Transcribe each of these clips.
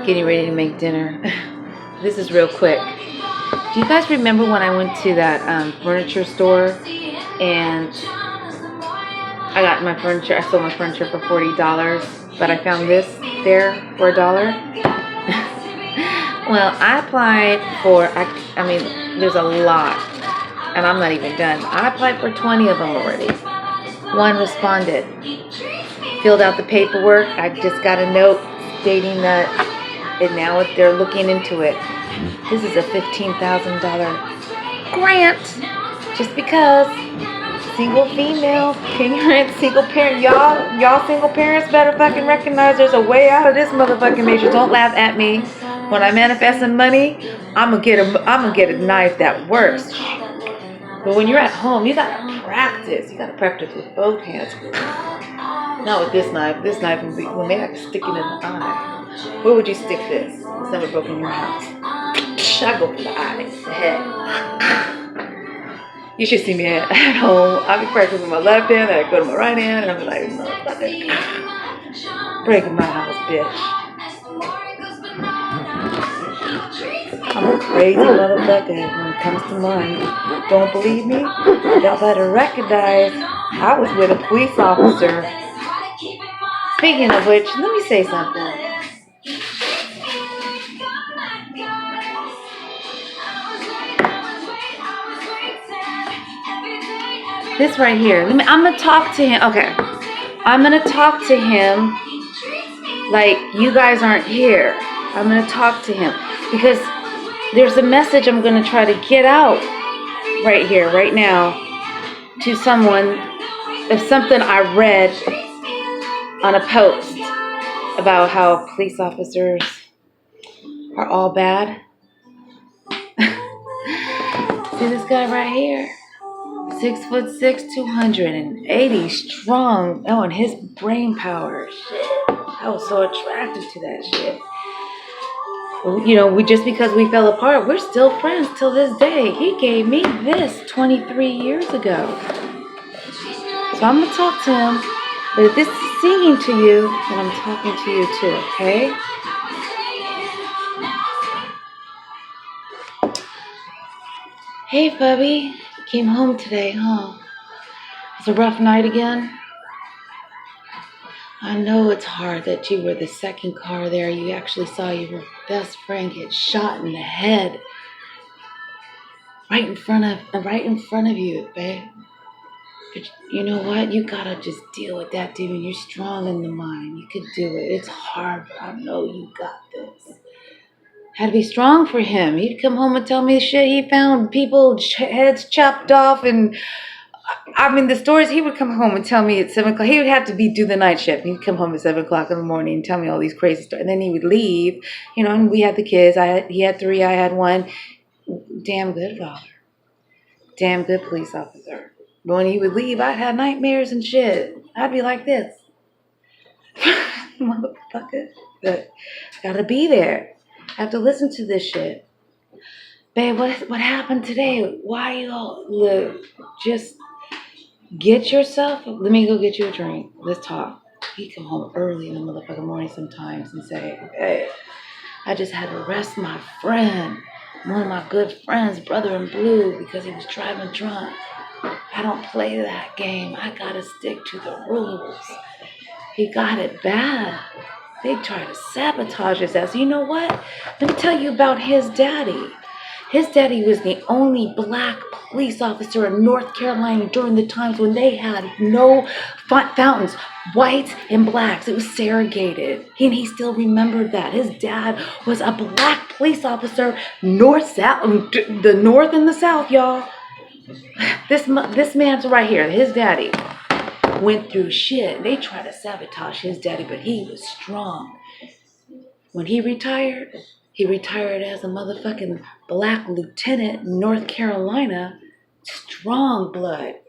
Getting ready to make dinner. This is real quick. Do you guys remember when I went to that furniture store and I got my furniture? I sold my furniture for $40, but I found this there for $1. Well, I applied for, I mean, there's a lot, and I'm not even done. I applied for 20 of them already. One responded, filled out the paperwork. I just got a note stating that now they're looking into it. This is a $15,000 grant, just because single female parent, single parent, y'all single parents better fucking recognize there's a way out of this motherfucking matrix. Don't laugh at me. When I manifest some money, I'm gonna get a knife that works. But when you're at home, you gotta practice. You gotta practice with both hands. Not with this knife. This knife would be, well, maybe I can stick it in the eye. Where would you stick this? It's never broken in your house. I go for the eyes, the head. You should see me at home. I'll be practicing with my left hand, and I go to my right hand, and I'm like, motherfucker, breaking my house, bitch. I'm a crazy motherfucker when it comes to money. Don't believe me? Y'all better recognize I was with a police officer. Speaking of which, let me say something. This right here. I'm gonna talk to him. Okay. I'm gonna talk to him like you guys aren't here. I'm gonna talk to him because there's a message I'm gonna try to get out right here, right now, to someone of something I read on a post about how police officers are all bad. See this guy right here? 6'6", 280, strong. Oh, and his brain power. Shit. I was so attracted to that shit. You know, just because we fell apart, we're still friends till this day. He gave me this 23 years ago. So I'm going to talk to him. But if this is singing to you, then I'm talking to you too, okay? Hey, Bubby. Came home today, huh? It's a rough night again. I know it's hard that you were the second car there. You actually saw your best friend get shot in the head. Right in front of you, babe. But you know what? You gotta just deal with that, dude. You're strong in the mind. You could do it. It's hard, but I know you got this. Had to be strong for him. He'd come home and tell me the shit he found, people heads chopped off, and I mean the stories. He would come home and tell me at 7 o'clock. He would have to do the night shift. He'd come home at 7 o'clock in the morning and tell me all these crazy stories. And then he would leave, you know. And we had the kids. He had 3. I had 1. Damn good father. Damn good police officer. But when he would leave, I'd have nightmares and shit. I'd be like this, motherfucker. But I gotta be there. I have to listen to this shit. Babe, what happened today? Why you all look? Just get yourself. Let me go get you a drink. Let's talk. He come home early in the motherfucking morning sometimes and say, hey, I just had to arrest my friend, one of my good friends, brother in blue, because he was driving drunk. I don't play that game. I gotta stick to the rules. He got it bad. They try to sabotage his ass. You know what? Let me tell you about his daddy. His daddy was the only black police officer in North Carolina during the times when they had no fountains, whites and blacks. It was segregated. And he still remembered that. His dad was a black police officer, north, south, the north and the south, y'all. This man's right here, his daddy. Went through shit. They tried to sabotage his daddy, but he was strong. When he retired as a motherfucking black lieutenant in North Carolina. Strong blood.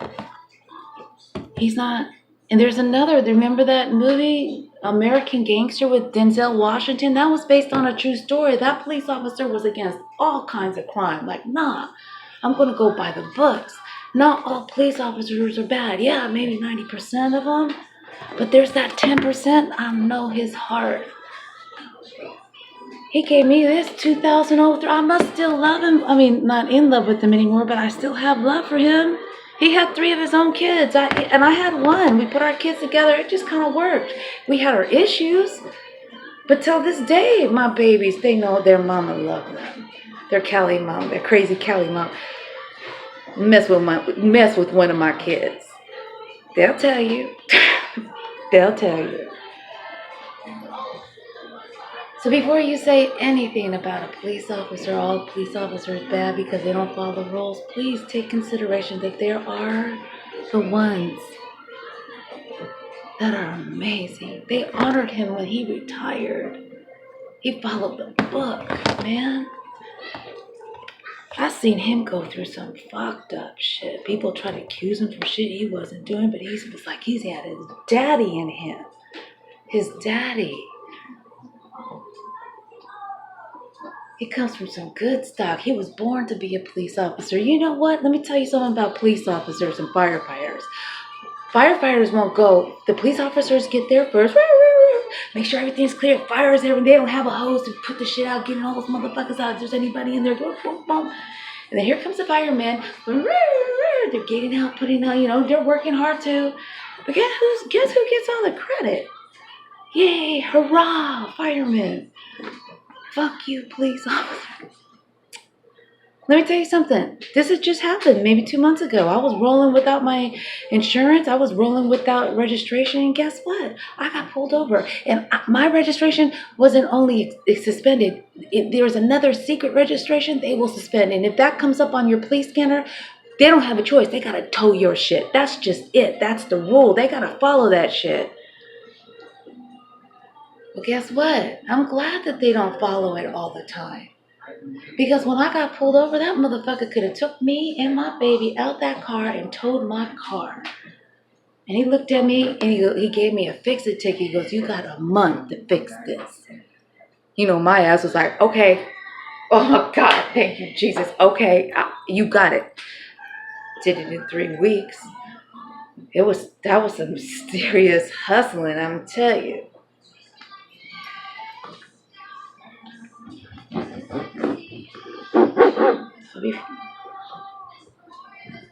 He's not. And there's another. Remember that movie, American Gangster, with Denzel Washington? That was based on a true story. That police officer was against all kinds of crime. Like, nah, I'm going to go by the books. Not all police officers are bad. Yeah, maybe 90% of them. But there's that 10%, I know his heart. He gave me this 2003. I must still love him. I mean, not in love with him anymore, but I still have love for him. He had 3 of his own kids, and I had 1. We put our kids together. It just kind of worked. We had our issues, but till this day, my babies, they know their mama loved them. Their Cali mom, their crazy Cali mom, mess with one of my kids. They'll tell you. They'll tell you. So before you say anything about a police officer, all police officers bad because they don't follow the rules, please take consideration that there are the ones that are amazing. They honored him when he retired. He followed the book, man. I seen him go through some fucked up shit. People try to accuse him for shit he wasn't doing, but he was like he's had his daddy in him. His daddy. He comes from some good stock. He was born to be a police officer. You know what? Let me tell you something about police officers and firefighters. Firefighters won't go. The police officers get there first. Make sure everything's clear. Fires everything. They don't have a hose to put the shit out, getting all those motherfuckers out. If there's anybody in there, boom, boom, boom. And then here comes the firemen. They're getting out, putting out, they're working hard too. But guess who gets all the credit? Yay, hurrah, firemen. Fuck you, police officer. Let me tell you something. This has just happened maybe 2 months ago. I was rolling without my insurance. I was rolling without registration. And guess what? I got pulled over. And my registration wasn't only suspended. There was another secret registration they will suspend. And if that comes up on your police scanner, they don't have a choice. They got to tow your shit. That's just it. That's the rule. They got to follow that shit. Well, guess what? I'm glad that they don't follow it all the time. Because when I got pulled over, that motherfucker could have took me and my baby out that car and towed my car. And he looked at me and he gave me a fix-it ticket. He goes, you got a month to fix this. My ass was like, okay. Oh, my God. Thank you, Jesus. Okay. You got it. Did it in 3 weeks. That was some serious hustling, I'm telling you.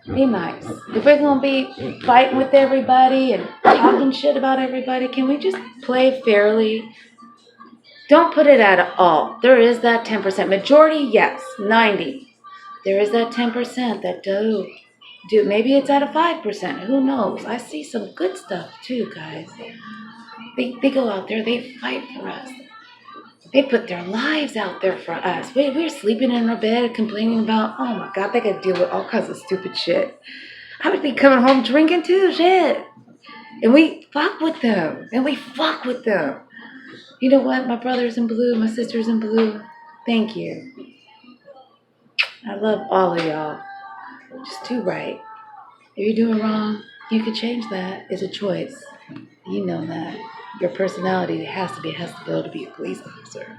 Be nice. If we're going to be fighting with everybody and talking shit about everybody, can we just play fairly? Don't put it at all. There is that 10%. Majority, yes. 90. There is that 10% that do. Maybe it's at a 5%. Who knows? I see some good stuff too, guys. They go out there. They fight for us. They put their lives out there for us. We're sleeping in our bed complaining about, oh my God, they got to deal with all kinds of stupid shit. I would be coming home drinking too, shit. And we fuck with them. You know what? My brother's in blue. My sister's in blue. Thank you. I love all of y'all. Just do right. If you're doing wrong, you can change that. It's a choice. You know that. Your personality has to be able to be a police officer.